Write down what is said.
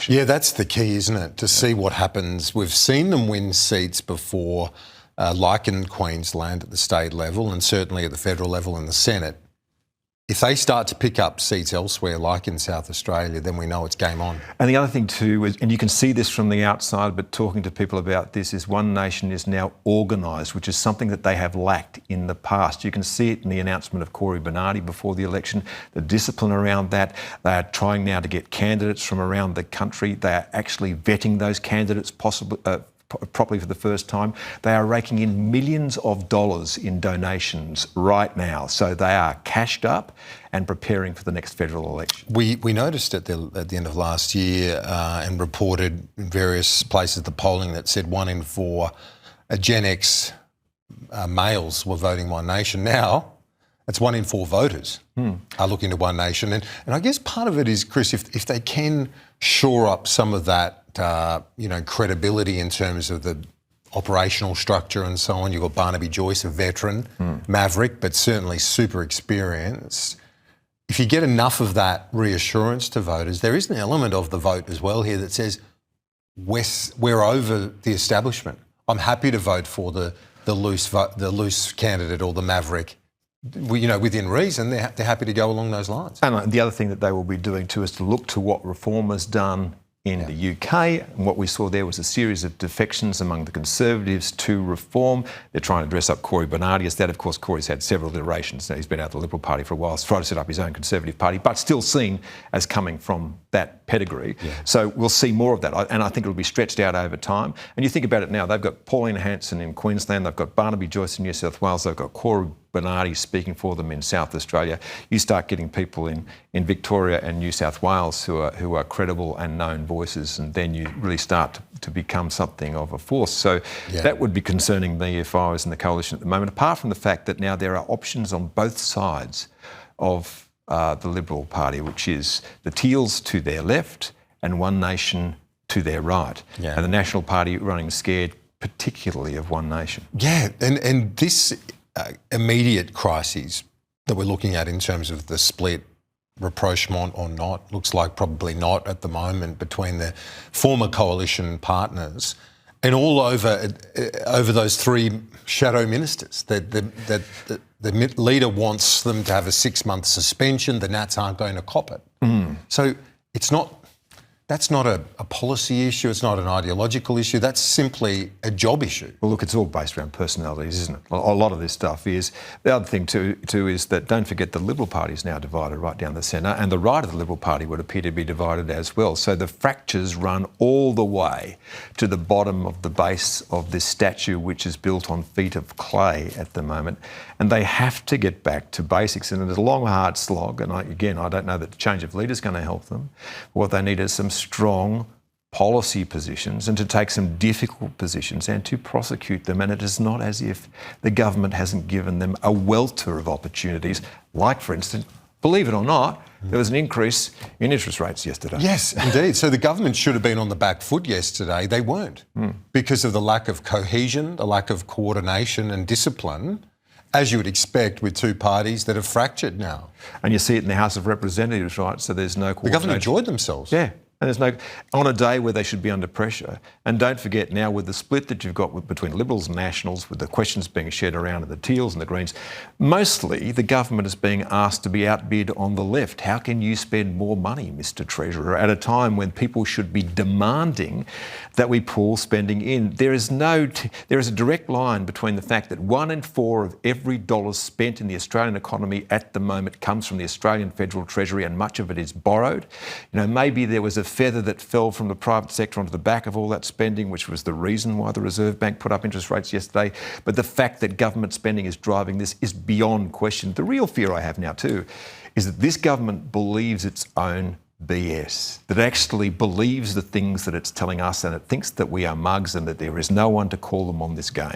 election. Yeah, that's the key, isn't it? To see what happens. We've seen them win seats before, like in Queensland at the state level and certainly at the federal level in the Senate. If they start to pick up seats elsewhere, like in South Australia, then we know it's game on. And the other thing too is, and you can see this from the outside, but talking to people about this, is One Nation is now organised, which is something that they have lacked in the past. You can see it in the announcement of Corey Bernardi before the election, the discipline around that. They are trying now to get candidates from around the country. They are actually vetting those candidates properly for the first time. They are raking in millions of dollars in donations right now. So they are cashed up and preparing for the next federal election. We noticed at the end of last year and reported in various places the polling that said 1 in 4 Gen X males were voting One Nation. Now it's 1 in 4 voters are looking to One Nation. And I guess part of it is, Chris, if they can shore up some of that credibility in terms of the operational structure and so on. You've got Barnaby Joyce, a veteran, maverick, but certainly super experienced. If you get enough of that reassurance to voters, there is an element of the vote as well here that says, we're over the establishment. I'm happy to vote for the loose candidate or the maverick. Within reason, they're happy to go along those lines. And the other thing that they will be doing too is to look to what Reform has done in the UK, and what we saw there was a series of defections among the Conservatives to Reform. They're trying to dress up Corey Bernardi as that. Of course, Corey's had several iterations. He's been out of the Liberal Party for a while, tried to set up his own Conservative Party, but still seen as coming from that pedigree. Yeah. So we'll see more of that, and I think it'll be stretched out over time. And you think about it now, they've got Pauline Hanson in Queensland, they've got Barnaby Joyce in New South Wales, they've got Corey Bernardi speaking for them in South Australia. You start getting people in Victoria and New South Wales who are credible and known voices, and then you really start to become something of a force. So that would be concerning me if I was in the coalition at the moment, apart from the fact that now there are options on both sides of the Liberal Party, which is the Teals to their left and One Nation to their right. Yeah. And the National Party running scared particularly of One Nation. Yeah, and this immediate crises that we're looking at in terms of the split, rapprochement or not, looks like probably not at the moment between the former coalition partners and all over those 3 shadow ministers. The leader wants them to have a 6-month suspension. The Nats aren't going to cop it. So that's not a policy issue. It's not an ideological issue. That's simply a job issue. Well, look, it's all based around personalities, isn't it? A lot of this stuff is. The other thing too is that don't forget the Liberal Party is now divided right down the centre, and the right of the Liberal Party would appear to be divided as well. So the fractures run all the way to the bottom of the base of this statue, which is built on feet of clay at the moment. And they have to get back to basics. And it's a long, hard slog. And I don't know that the change of leader is going to help them. What they need is some strong policy positions and to take some difficult positions and to prosecute them. And it is not as if the government hasn't given them a welter of opportunities, like, for instance, believe it or not, there was an increase in interest rates yesterday. Yes, indeed. So the government should have been on the back foot yesterday. They weren't because of the lack of cohesion, the lack of coordination and discipline, as you would expect with 2 parties that have fractured now. And you see it in the House of Representatives, right? So there's no coordination. The government enjoyed themselves. Yeah. And there's on a day where they should be under pressure. And don't forget now with the split that you've got between Liberals and Nationals, with the questions being shared around of the Teals and the Greens, mostly the government is being asked to be outbid on the left. How can you spend more money, Mr Treasurer, at a time when people should be demanding that we pull spending in? There is a direct line between the fact that 1 in 4 of every dollar spent in the Australian economy at the moment comes from the Australian Federal Treasury, and much of it is borrowed. Maybe there was a feather that fell from the private sector onto the back of all that spending, which was the reason why the Reserve Bank put up interest rates yesterday. But the fact that government spending is driving this is beyond question. The real fear I have now too is that this government believes its own BS, that actually believes the things that it's telling us, and it thinks that we are mugs and that there is no one to call them on this game.